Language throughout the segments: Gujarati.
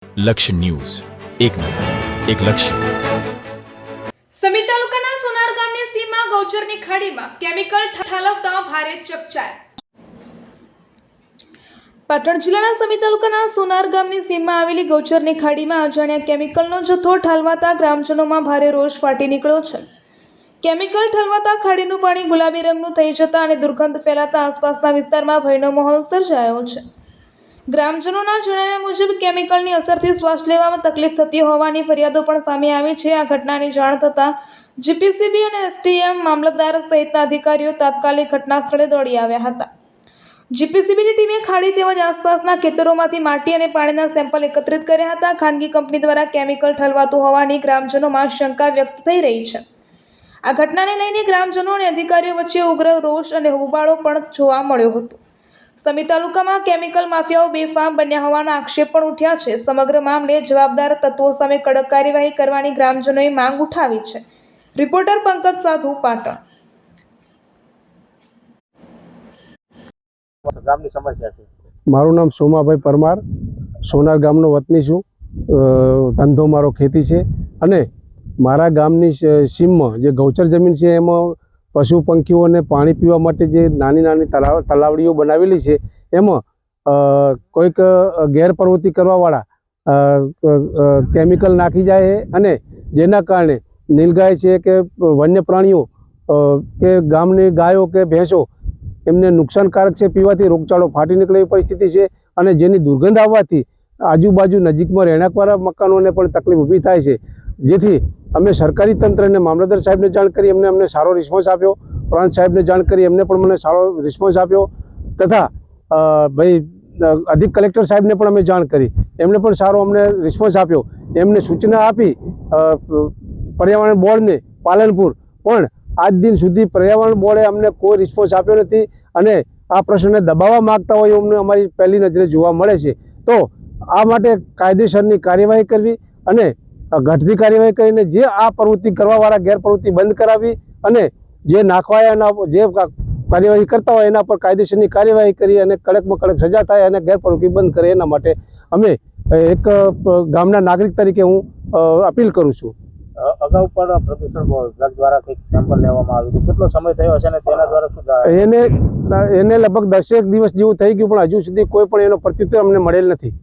લક્ષ્ય ન્યૂઝ, એક નજર, એક લક્ષ્ય. સમી તાલુકાના સોનાર ગામની સીમા ગૌચરની ખાડીમાં કેમિકલ ઠાલવતા ભારે ચકચાર. પાટણ જિલ્લાના સમી તાલુકાના સોનાર ગામની સીમમાં આવેલી ગૌચરની ખાડીમાં અજાણ્યા કેમિકલનો જથ્થો ઠાલવાતા ગ્રામજનોમાં ભારે રોષ ફાટી નીકળ્યો છે. કેમિકલ ઠલવાતા ખાડીનું પાણી ગુલાબી રંગનું થઈ જતા અને દુર્ગંધ ફેલાતા આસપાસના વિસ્તારમાં ભયનો માહોલ સર્જાયો છે. ગ્રામજનોના જણાવ્યા મુજબ કેમિકલની અસરથી શ્વાસ લેવામાં તકલીફ થતી હોવાની ફરિયાદો પણ સામે આવી છે. આ ઘટનાની જાણ થતાં જીપીસીબી અને એસટીએમ મામલતદાર સહિતના અધિકારીઓ તાત્કાલિક ઘટના સ્થળે દોડી આવ્યા હતા. જીપીસીબીની ટીમે ખાડી તેમજ આસપાસના ખેતરોમાંથી માટી અને પાણીના સેમ્પલ એકત્રિત કર્યા હતા. ખાનગી કંપની દ્વારા કેમિકલ ઠલવાતું હોવાની ગ્રામજનોમાં શંકા વ્યક્ત થઈ રહી છે. આ ઘટનાને લઈને ગ્રામજનો અને અધિકારીઓ વચ્ચે ઉગ્ર રોષ અને હોબાળો પણ જોવા મળ્યો હતો. સમી તાલુકામાં કેમિકલ માફિયાઓ બેફામ બન્યા હોવાના આક્ષેપ પણ ઉઠ્યા છે. સમગ્ર મામલે જવાબદાર તત્વો સામે કડક કાર્યવાહી કરવાની ગ્રામજનોએ માંગ ઉઠાવી છે. રિપોર્ટર પંકજ સાધુ, પાટણ. ગામની સમસ્યા છે. મારું નામ સોમાભાઈ પરમાર, સોનાર ગામનો વતની છું. ધંધો મારો ખેતી છે અને મારા ગામની સીમમાં જે ગૌચર જમીન છે એમાં પશુ પંખીઓને પાણી પીવા માટે જે નાની નાની તલાવડીઓ બનાવેલી છે એમાં કોઈક ગેરપ્રવૃત્તિ કરવાવાળા કેમિકલ નાખી જાય અને જેના કારણે નીલગાય છે કે વન્ય પ્રાણીઓ કે ગામની ગાયો કે ભેંસો એમને નુકસાનકારક છે. પીવાથી રોગચાળો ફાટી નીકળે એવી પરિસ્થિતિ છે અને જેની દુર્ગંધ આવવાથી આજુબાજુ નજીકમાં રહેણાંકવાળા મકાનોને પણ તકલીફ ઊભી થાય છે. જેથી અમે સરકારી તંત્રને મામલતદાર સાહેબને જાણ કરી અમને સારો રિસ્પોન્સ આપ્યો. પ્રાંત સાહેબને જાણ કરી એમને પણ મને સારો રિસ્પોન્સ આપ્યો તથા અધિક કલેક્ટર સાહેબને પણ અમે જાણ કરી એમને પણ સારો અમને રિસ્પોન્સ આપ્યો. એમને સૂચના આપી પર્યાવરણ બોર્ડને પાલનપુર, પણ આજ દિન સુધી પર્યાવરણ બોર્ડે અમને કોઈ રિસ્પોન્સ આપ્યો નથી અને આ પ્રશ્નને દબાવવા માગતા હોય અમને અમારી પહેલી નજરે જોવા મળે છે. તો આ માટે કાયદેસરની કાર્યવાહી કરવી અને ઘટતી કાર્યવાહી કરીને જે આ પ્રવૃત્તિ કરવાવાળા ગેરપ્રવૃત્તિ બંધ કરાવી અને જે નાખવાયાના જે કાર્યવાહી કરતા હોય એના પર કાયદેસરની કાર્યવાહી કરી અને કડકમાં કડક સજા થાય અને ગેરપ્રવૃત્તિ બંધ કરે એના માટે અમે એક ગામના નાગરિક તરીકે હું અપીલ કરું છું. અગાઉ પણ પ્રદૂષણ વિભાગ દ્વારા કંઈક સેમ્પલ લેવામાં આવ્યું હતું. કેટલો સમય થયો હશે અને તેના દ્વારા શું એને લગભગ 10 દિવસ જેવું થઈ ગયું પણ હજુ સુધી કોઈ પણ એનો પ્રત્યુત્તર અમને મળેલ નથી.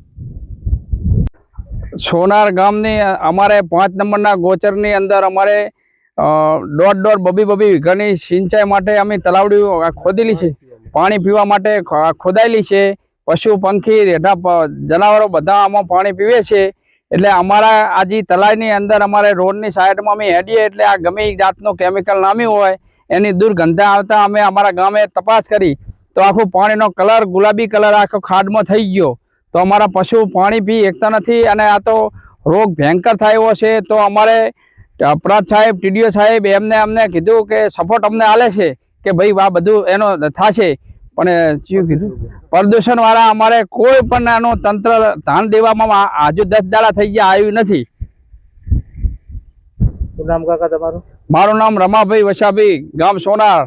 સોનાર ગામની અમારે 5 નંબરના ગોચરની અંદર અમારે 1.5 બબી વીઘાની સિંચાઈ માટે અમે તલાવડીઓ ખોદેલી છે. પાણી પીવા માટે ખોદાયેલી છે. પશુ પંખી રેઢા જનાવરો બધા આમાં પાણી પીવે છે. એટલે અમારા આજી તલાવની અંદર અમારે રોડની સાઈડમાં અમે હેડીએ એટલે આ ગમે જાતનું કેમિકલ નામ્યું હોય એની દુર્ગંધ આવતા અમે અમારા ગામે તપાસ કરી તો આખું પાણીનો કલર ગુલાબી કલર આખો ખાડમાં થઈ ગયો. તો અમારા પશુ પાણી પી શકતા નથી અને આ તો રોગ ભયંકર થયો છે. તો અમારે પ્રાંત સાહેબ, ટીડીઓ સાહેબ અમને કીધું કે સપોર્ટ અમને આલે છે કે ભાઈ આ બધું એનો થશે, પણ શું કીધું પ્રદૂષણવાળા અમારે કોઈ પણ એનું તંત્ર ધ્યાન દેવામાં હજુ 10 દાડા થઈ ગયા આવ્યું નથી. શું નામ કાકા તમારું? મારું નામ રમાભાઈ વસાભાઈ, ગામ સોનાર.